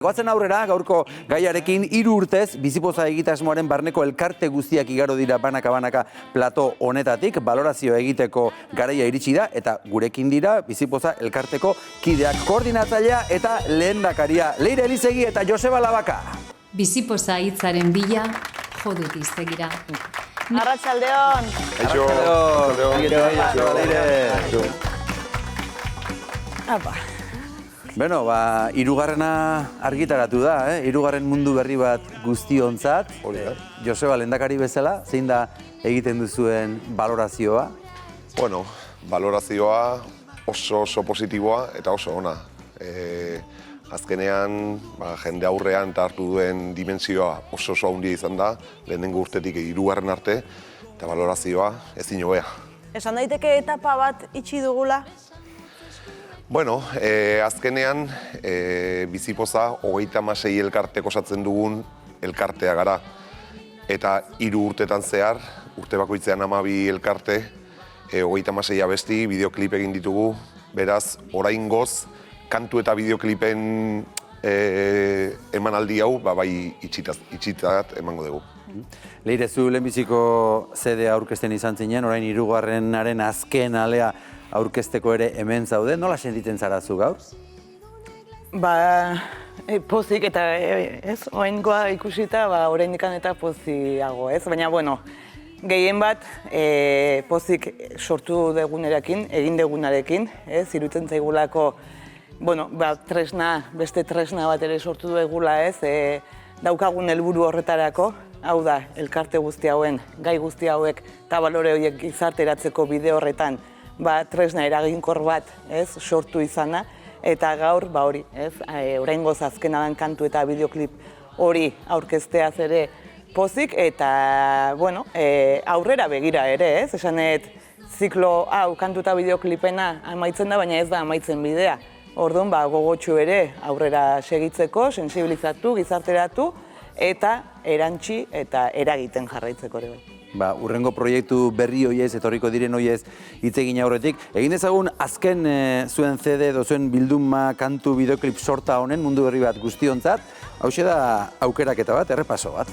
Goazen aurrera, gaurko gaiarekin 3 urtez bizipoza egitasmoaren barneko elkarte guztiak igaro dira banaka plato honetatik, balorazio egiteko garaia iritsi da, eta gurekin dira bizipoza elkarteko kideak, koordinatzailea eta lehendakaria Leire Elizegi eta Joseba Labaka. Bizipoza hitzaren bila jodut iztegira. Arratsaldeon. Arratsaldeon. Apa. Beno, 3. argitaratu da, 3. mundu berri bat guztiontzat. Joseba, lehendakari bezala, zein da egiten duzuen balorazioa? Bueno, balorazioa oso positiboa eta oso ona. Azkenean, jende aurrean eta hartu duen dimentsioa oso handia izan da, lehenengo urtetik 3. arte, eta balorazioa ezin hobea. Esan daiteke etapa bat itxi dugula? Bueno, azkenean, bizipoza 36 elkartek osatzen dugun elkartea gara. Eta 3 urtetan zehar, urte bakoitzean 12 elkarte, 36 abesti, bideoklip egin ditugu. Beraz, oraingoz, kantu eta bideoklipen emanaldi hau, bai itxitat emango dugu. Leire, zu lehenbiziko CD aurkezten izan zinen, orain 3. azken alea aurkezteko ere hemen zaude. Nola sentitzen zara zu gaur? Pozik eta oraingoa ikusita, oraindik eta poziago, ez? Baina, bueno, gehien bat pozik sortu dugunarekin, egin dugunarekin, ez? Iruditzen zaigulako, beste tresna bat ere sortu dugula, ez? Daukagun helburu horretarako, hau da, elkarte guzti hauen, gai guzti hauek eta balore horiek gizarteratzeko bide horretan, tresna eraginkor bat, ez, sortu izana, eta gaur, hori, ez, oraingoz azkena den kantu eta bideoklip hori aurkezteaz ere pozik, eta, bueno, aurrera begira ere, ez, esanet, ziklo hau kantu eta bideoklipena amaitzen da, baina ez da amaitzen bidea. Orduan, gogotsu ere aurrera segitzeko, sensibilizatu, gizarteratu, eta erantsi eta eragiten jarraitzeko ere bai. Urrengo proiektu berri hoiez, etorriko diren hoiez hitz egin aurretik. Egin dezagun azken zuen CD edo zuen bilduma kantu bideoklip sorta honen mundu berri bat guztiontzat. Hauxe da aukeraketa bat, errepaso bat.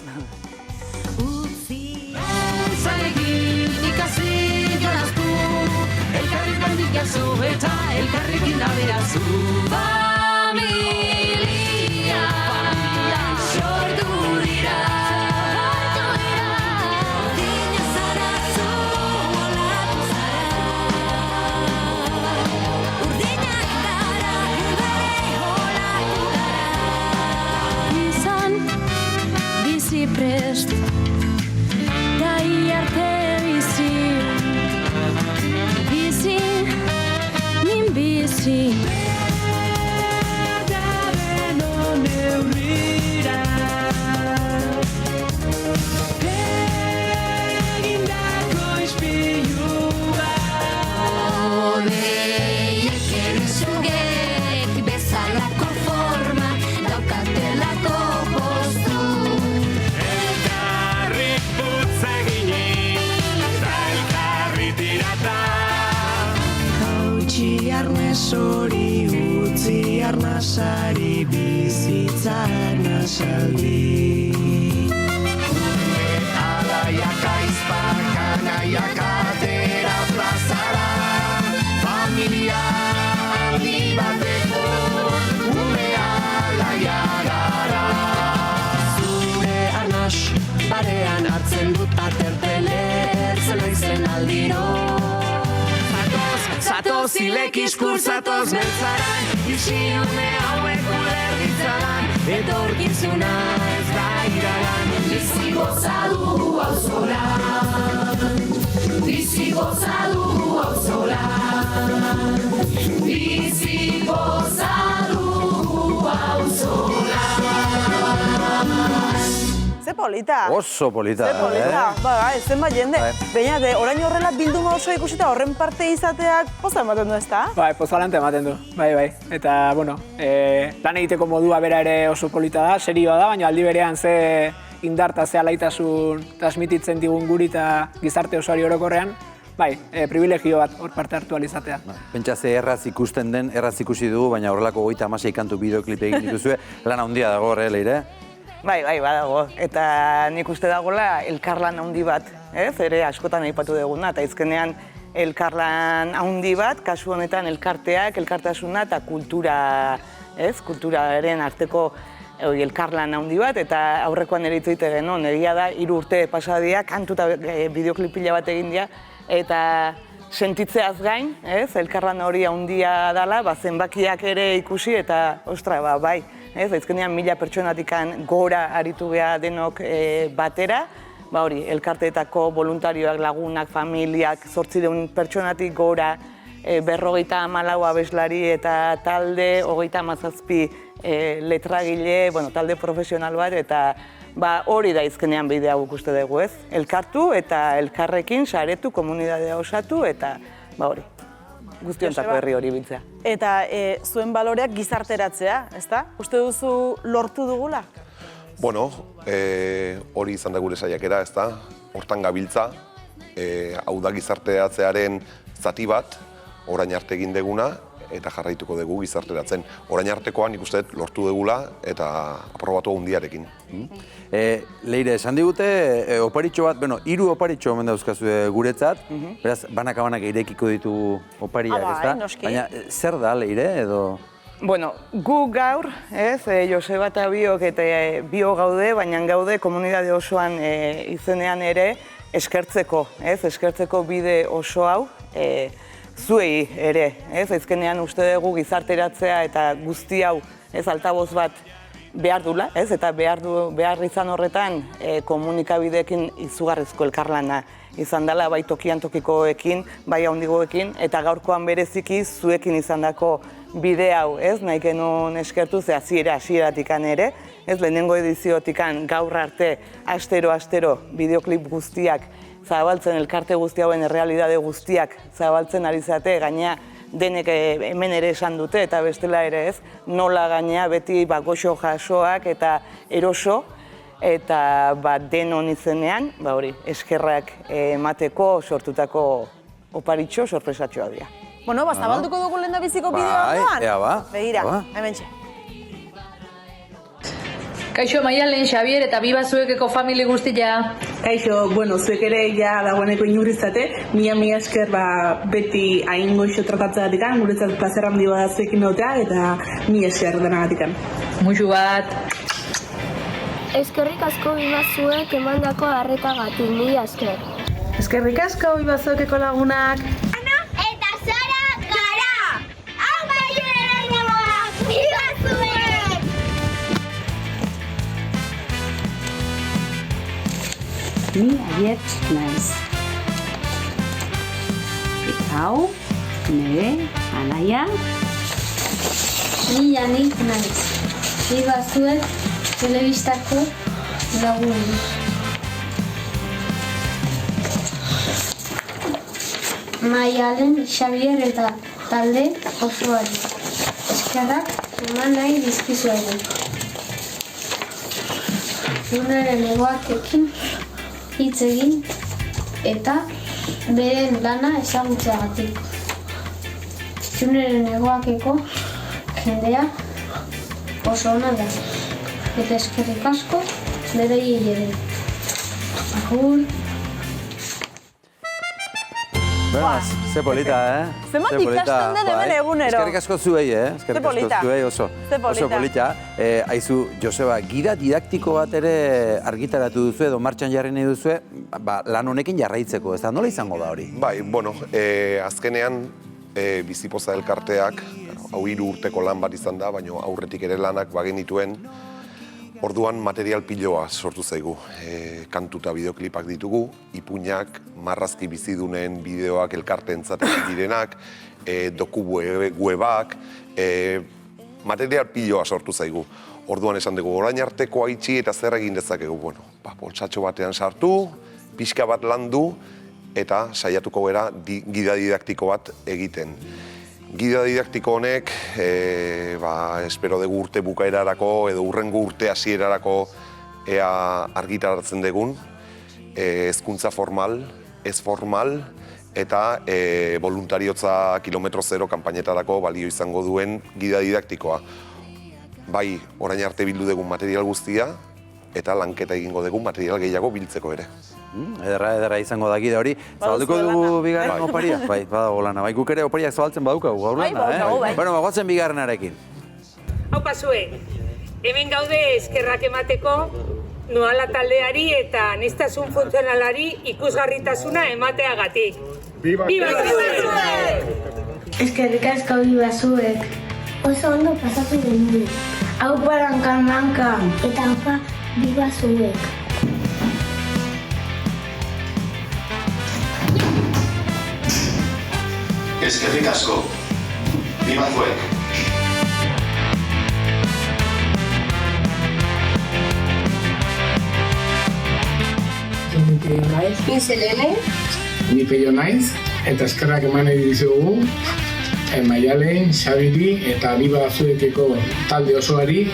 Elkarrekin aberazu familia sortu dira. Urdina zara zu olatu zara. Urdinak gara gure olatu gara. Izan bizi prest gai arte bizi. Bizi berdaren neurrira egindako ispilua odeiek erizugek bezalako forma daukatelako postu elkarri putz eginik eta elkarri tirata arnez hori utzi arnazari bizitzak nasaldi. Alaiak aizpak anaiak atera plazara, familia handi bateko ume alaia gara. Zure arnaz barean hartzen dut aterpeler zela izen aldiro. Zatoz hilek iskurzatoz beltzaran, isilume hauek ulerritzaran, etorkizuna ez da iragan. Bizi gozadu auzolan, bizi gozadu auzolan, bizi gozadu auzolan. Ze polita. Oso polita. Ze polita. Ezen bat jende. Baina, orain horrela bilduma oso ikusita horren parte izateak poza ematen du, ez da? Pozalante ematen du, bai. Eta, lan egiteko modua bera ere oso polita da, serioa da, baina aldi berean ze indar eta ze alaitasun transmititzen digun guri eta gizarte osoari orokorrean, bai, privilegio bat hor parte hartu alizatea. Pentsa ze erraz ikusten den, erraz ikusi dugu, baina horrelako 56 kantu bideoklip egin dituzue, lan handia dago hor, Leire? Bai, badago. Eta nik uste dagoela elkarlan handi bat, ere askotan aipatu duguna, eta izkenean elkarlan handi bat, kasu honetan elkarteak, elkartasuna eta kultura, kulturaren arteko elkarlan handi bat, eta aurrekoan ere hitz egiten genuen, egia da, 3 urte pasadia, kantu eta bideoklipila bat egin dira, eta sentitzeaz gain, elkarlan hori handia dela, zenbakiak ere ikusi, eta ostra, bai, ezkenean 1000 pertsonatik gora aritu geha denok batera, hori, elkarteetako voluntarioak, lagunak, familiak, 800 pertsonatik gora, 54 abeslari eta talde, 37 letragile, talde profesional bat, eta hori da izkenean bidea guk uste dugu, ez? Elkartu eta elkarrekin saretu, komunidadea osatu, eta hori, guztiontako herri hori biltzea. Eta zuen baloreak gizarteratzea, ezta? Uste duzu lortu dugula? Bueno, hori izan da gure saiakera, ezta? Hortan gabiltza, hau da gizarteratzearen zati bat, orain arte egin deguna, eta jarraituko dugu gizarteratzen. Orain artekoan ikuste lortu dugula eta aprobatu handiarekin. Leire, esan digute oparitxo bat, 3 oparitxo omen dauzkazu guretzat, beraz, banak irekiko ditu opariak, ezta? Baina, zer da, Leire, edo? Bueno, gu gaur, Joseba eta biok eta bio gaude, baina gaude komunidade osoan izenean ere eskertzeko bide oso hau, zuei ere, ezkenean uste dugu gizarteratzea eta guzti hau altaboz bat behar dula, eta behar izan horretan komunikabideekin izugarrizko elkarlana izan dela, bai tokian tokikoekin, bai handigoekin, eta gaurkoan bereziki zuekin izan dako bide hau, nahi genuen eskertu ze hasieratik ere, lehenengo ediziotik gaur arte, astero bideoklip guztiak zabaltzen, elkarte guzti hauen errealidade guztiak zabaltzen ari zate, gaina denek hemen ere esan dute eta bestela ere ez, nola gaina beti goxo jasoak eta eroso, eta denon izenean, eskerrak emateko sortutako oparitxo sorpresatxoa dira. Bueno, zabalduko dugu lehen da biziko bideoan doan? Ea ba. Begira, hemen txe. Kaixo, Maialen, Xabier eta biba zuekeko famili guztia. Kaixo, zuek ere ja dagoeneko inurizate, mila esker beti hain goxo tratatzeagatik, guretzat plazer handi bada zuekin notea, eta mila esker denagatik. Muxu bat. Eskerrik asko biba zuek emandako arretagatik, mila esker. Eskerrik asko biba zuekeko lagunak. Eta Sara gara! Hau baiunen nagoak! Biba zuek! Ni aiet naiz. Eta hau, nire anaia. Ni Janik naiz. Biba zuek telebistako lagun. Maialen, Xabier eta talde osoari. Eskerrak eman nahi dizkizuegu. Juneren egoakekin hitz egin eta beren lana ezagutzeagatik. Juneren egoakeko jendea oso ona da. Eta eskerrik asko berei ere. Agur. Beraz, ze polita, Zenbat ikasten den hemen egunero. Eskerrik asko zuei, eskerrik asko zuei oso polita. Aizu, Joseba, gira didaktiko bat ere argitaratu duzu edo martxan jarri nahi duzu, lan honekin jarraitzeko, ez da, nola izango da hori? Bai, azkenean Bizipoza elkarteak, hau 3 urteko lan bat izan da, baina aurretik ere lanak bagenituen, orduan material piloa sortu zaigu. Kantu eta bideoklipak ditugu, ipuinak, marrazki bizidunen bideoak elkarteentzat direnak, doku webak, material piloa sortu zaigu. Orduan esan dugu, orain arteko haitxi eta zer egin dezakegu. Poltsatxo batean sartu, pixka bat landu, eta saiatuko gara gida didaktiko bat egiten. Gida didaktiko honek, espero dugu urte bukaerarako edo urrengo urte hasierarako ea argitaratzen dugun, hezkuntza formal, ez formal, eta voluntariotza kilometro zero kanpainetarako balio izango duen gida didaktikoa. Bai, orain arte bildu dugun material guztia, eta lanketa egingo dugun material gehiago biltzeko ere. Ederra izango da gide hori. Zabalduko dugu bigarren oparia? Bai, badago lana. Bai, guk ere opariak zabaltzen badukagu gaur lana, bai. Bueno, goazen bigarrenarekin. Hau pasue, hemen gaude eskerrak emateko Noala taldeari eta aniztasun funtzionalari ikusgarritasuna emateagatik. Biba zuek! Eskerrik asko biba zuek. Oso ondo pasatu genuen. Aupa lanka. Eta aupa biba zuek. Eskerrik asko. Biba zuek. Ni Selene. Ni Peio naiz, eta eskerrak eman dizugu Maialen, Xabiri eta Biba Zuekeko talde osoari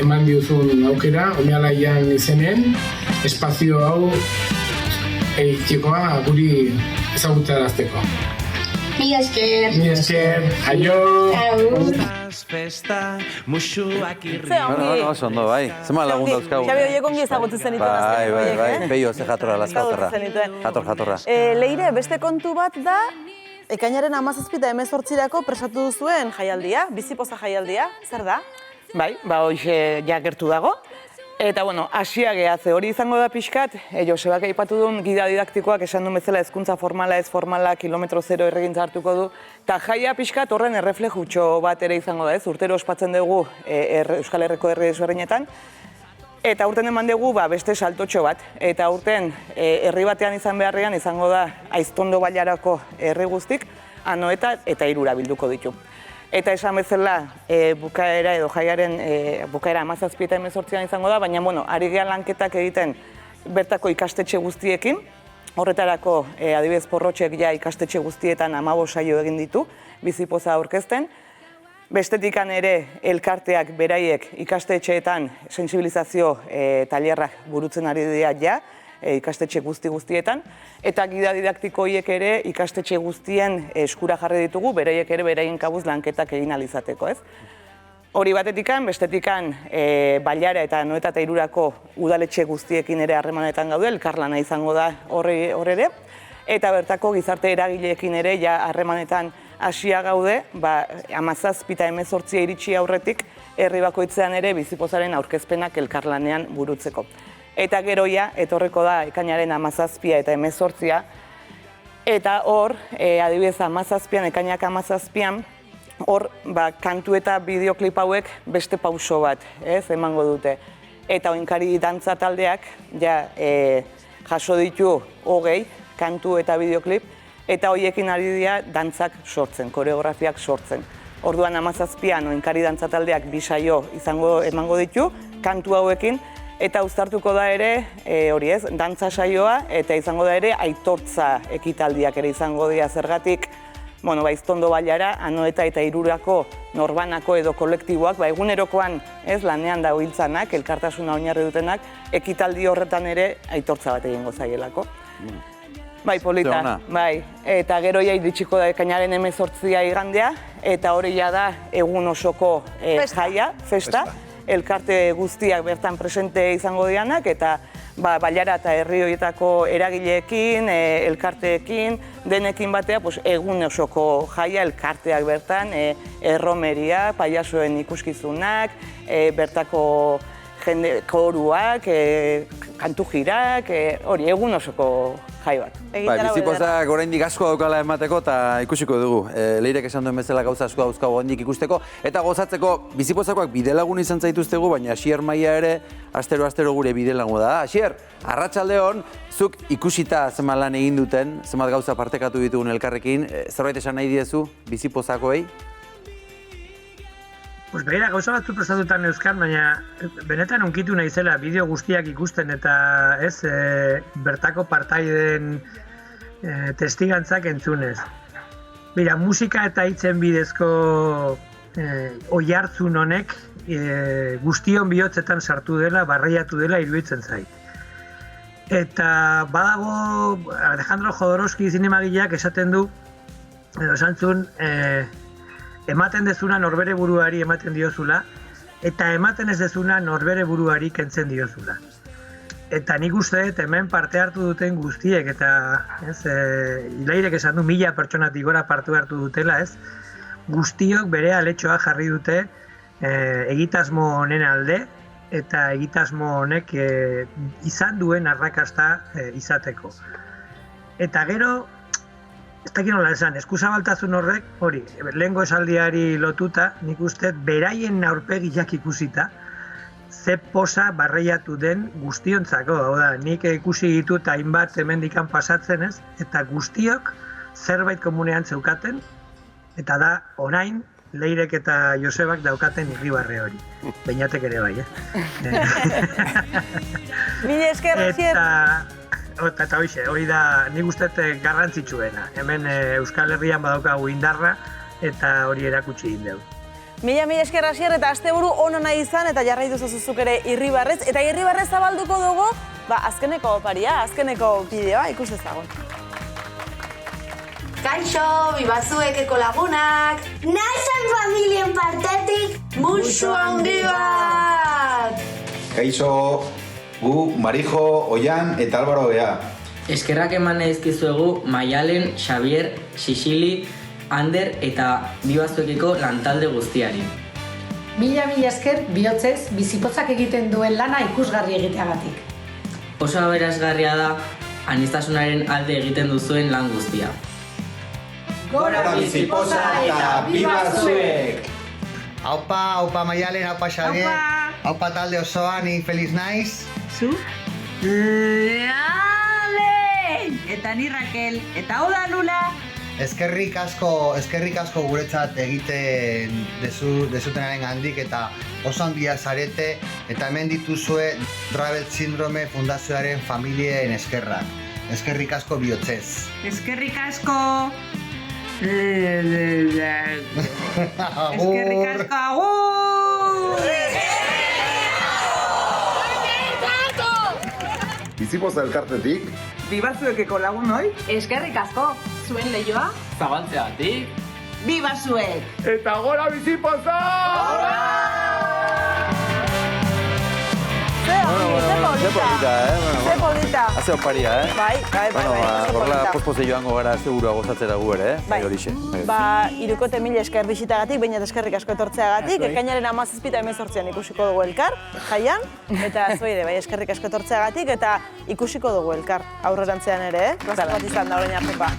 eman diozun aukera, Omealaian izenen, espazio hau eitxekoa guri ezagutarazteko. Mi esker. Aio! Festa, musuak irri. Bueno, oso ondo, bai. Zema lagun dauzkagu. Xabi horiek ongi ezagutzen zenituen. Bai, Peio, ze jatorra, laskatorra. Jatorra. Leire, beste kontu bat da, ekainaren 17 eta 18 presatu duzuen jaialdia, bizipoza jaialdia, zer da? Bai, hoxe ja gertu dago. Eta, hasia gehatze hori izango da pixkat, Josebak aipatu duen gida didaktikoak esan duen bezala hezkuntza formala, ez formala, kilometro zero erregintza hartuko du. Eta jaia pixkat horren erreflejutxo bat ere izango da, ez? Urtero ospatzen dugu Euskal Herriko herri desberdinetan. Eta urten eman dugu beste saltotxo bat. Eta urten herri batean izan beharrean izango da Aiztondo Bailarako herri guztik, Anoeta eta Irura bilduko ditu. Eta esan bezala, bukaera edo jaiaren bukaera 17 eta 18 izango da, baina, ari gehan lanketak egiten bertako ikastetxe guztiekin. Horretarako, adibidez Porrotxek ja ikastetxe guztietan 15 saio egin ditu, bizipoza aurkezten. Bestetikan ere, elkarteak beraiek ikastetxeetan sensibilizazio tailerrak burutzen ari dira ja, ikastetxe guztietan, eta gida didaktiko horiek ere ikastetxe guztien eskura jarri ditugu, beraiek ere beraien kabuz lanketak egin alizateko, ez? Hori batetikan, bestetikan Bailara eta Anoeta eta Irurako udaletxe guztiekin ere harremanetan gaude, elkarlana izango da hor ere, eta bertako gizarte eragileekin ere ja harremanetan hasia gaude, 17 eta 18 iritsi aurretik herri bakoitzean ere bizipozaren aurkezpenak elkarlanean burutzeko. Eta geroia, etorriko da ekainaren 17 eta 18, eta hor, adibidez 17, ekainak 17, hor kantu eta bideoklip hauek beste pauso bat, emango dute. Eta oinkari dantza taldeak, jaso ditu 20 kantu eta bideoklip, eta horiekin ari dira dantzak sortzen, koreografiak sortzen. Orduan 17an oinkari dantza taldeak 2 saio emango ditu, kantu hauekin, eta uztartuko da ere, hori ez, dantza saioa, eta izango da ere aitortza ekitaldiak ere izango dira zergatik, Aiztondo Bailara, Anoeta eta Irurako norbanako edo kolektiboak, egunerokoan ez lanean da hiltzanak, elkartasuna oinarri dutenak, ekitaldi horretan ere aitortza bat egingo zaielako. Bai, polita, bai. Eta gero iritsiko da ekainaren 18 igandea, eta hori da egun osoko jaia, festa. Elkarte guztiak bertan presente izango dianak, eta Bailara eta herri horietako eragileekin, elkarteekin, denekin batea, egun osoko jaia elkarteak bertan, erromeria, paiasoen ikuskizunak, bertako jende koruak, kantu jirak, hori egun osoko jai bat. Bizipozak oraindik asko daukala emateko eta ikusiko dugu. Leirek esan duen bezala gauza asko dauzkago oraindik ikusteko. Eta gozatzeko bizipozakoak bidelagun izan zaituztegu, baina Asier Maia ere astero gure bidelagun da. Asier, arratsaldeon, zuk ikusita zenbat lan egin duten, zenbat gauza partekatu ditugun elkarrekin, zerbait esan nahi diezu bizipozakoei? Begira, gauza batzu prestatutan euskan, baina benetan unkitu naizela bideo guztiak ikusten eta bertako partaideen testigantzak entzunez. Bira, musika eta hitzen bidezko oihartzun honek guztion bihotzetan sartu dela, barreiatu dela iruditzen zait. Eta badago Alejandro Jodorowsky zinemagileak esaten du, edo esan zuen, ematen dezuna norbere buruari ematen diozula, eta ematen ez dezuna norbere buruari kentzen diozula. Eta nik uste dut hemen parte hartu duten guztiek, eta Ilairek esan du 1000 pertsonatik gora parte hartu dutela, guztiok bere aletxoa jarri dute egitasmo honen alde, eta egitasmo honek izan duen arrakasta izateko. Eta gero, ez dakit nola esan, eskuzabaltasun horrek, hori, lehengo esaldiari lotuta, nik uste beraien aurpegiak ikusita, ze posa barreiatu den guztiontzako. Hau da, nik ikusi ditut hainbat hemendikan pasatzen ez, eta guztiok zerbait komunean zeukaten, eta da, orain, Leirek eta Josebak daukaten irribarre hori. Beinatek ere bai, Mila esker, Asier. Eta hori da, nik uste garrantzitsuena. Hemen Euskal Herrian badaukagu indarra, eta hori erakutsi egin dugu. Mila esker, Asier, eta asteburu ona nahi izan, eta jarraitu zazuzuk ere irribarrez. Eta irribarrez zabalduko dugu, azkeneko oparia, azkeneko bideoa ikus dezagun. Kaixo, bibazuekeko lagunak! Naizen familien partetik, musu handi bat! Kaixo, gu Marijo, Oian eta Álvaro gea. Eskerrak eman dizkizuegu Maialen, Xabier, Xixili, Ander eta bibazuekeko lantalde guztiari. Mila esker bihotzez bizipotzak egiten duen lana ikusgarri egiteagatik. Oso aberasgarria da aniztasunaren alde egiten duzuen lan guztia. Gora bizipoza eta bibazuek! Aupa Maialen, aupa Xabier, aupa talde osoa, ni feliz naiz. Zu? Eta ni Raquel, eta hau da Lula. Eskerrik asko guretzat egiten dezutenaren handik eta oso handia zarete eta hemen dituzue Dravet Sindrome Fundazioaren familien eskerrak. Eskerrik asko bihotzez. Eskerrik asko! Eskerrik asko, agur! Bizipoza elkartetik. Bibazuekeko lagunoi. Eskerrik asko, zuen lehioa. Zabantzeatik. Bibazuek! Eta gora bizipoza! Ze polita, Haze oparia, Bai. Horrela pospoze joango gara segurua gozatzera gu ere, Bai. horixe. Irukote mila esker bisitagatik, baina eskerrik asko etortzeagatik, ekainaren 17 eta 18 ikusiko dugu elkar, jaian, eta zoide, bai, eskerrik asko etortzeagatik, eta ikusiko dugu elkar, aurrerantzean ere, Plaza bat izan da orain artekoa.